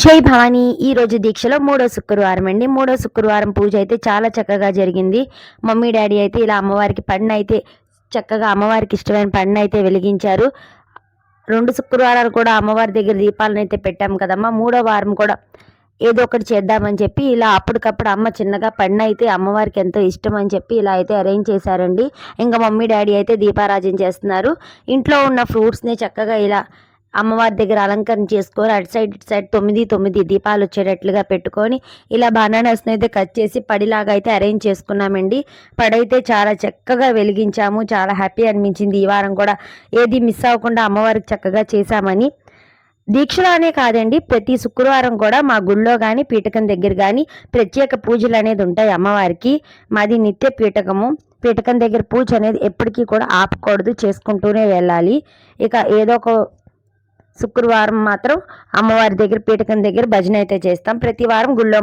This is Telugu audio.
జై భవానీ ఈ రోజు దీక్షలో మూడో శుక్రవారం అండి. మూడో శుక్రవారం పూజ అయితే చాలా చక్కగా జరిగింది. మమ్మీ డాడీ అయితే ఇలా అమ్మవారికి పడిన అయితే చక్కగా అమ్మవారికి ఇష్టమైన పడిన అయితే వెలిగించారు. 2 శుక్రవారాలు కూడా అమ్మవారి దగ్గర దీపాలను అయితే పెట్టాం కదమ్మా. మూడో వారం కూడా ఏదో ఒకటి చేద్దామని చెప్పి ఇలా అప్పటికప్పుడు అమ్మ చిన్నగా పడిన అయితే అమ్మవారికి ఎంతో ఇష్టం అని చెప్పి ఇలా అయితే అరేంజ్ చేశారండి. ఇంకా మమ్మీ డాడీ అయితే దీపారాజన చేస్తున్నారు. ఇంట్లో ఉన్న ఫ్రూట్స్ని చక్కగా ఇలా అమ్మవారి దగ్గర అలంకరణ చేసుకొని అటు సైడ్ ఇటు సైడ్ 9 దీపాలు వచ్చేటట్లుగా పెట్టుకొని ఇలా బనానాస్ని అయితే కట్ చేసి పడిలాగా అయితే అరేంజ్ చేసుకున్నామండి. పడైతే చాలా చక్కగా వెలిగించాము. చాలా హ్యాపీ అనిపించింది. ఈ వారం కూడా ఏది మిస్ అవ్వకుండా అమ్మవారికి చక్కగా చేశామని. దీక్షలోనే కాదండి, ప్రతి శుక్రవారం కూడా మా గుళ్ళో కానీ పీఠకం దగ్గర కానీ ప్రత్యేక పూజలు అనేది ఉంటాయి అమ్మవారికి. మాది నిత్య పీఠకము. పీఠకం దగ్గర పూజ అనేది ఎప్పటికీ కూడా ఆపకూడదు, చేసుకుంటూనే వెళ్ళాలి. ఇక ఏదో ఒక శుక్రవారం మాత్రం అమ్మవారి దగ్గర పీఠకం దగ్గర భజన అయితే చేస్తాం. ప్రతి వారం గుళ్ళో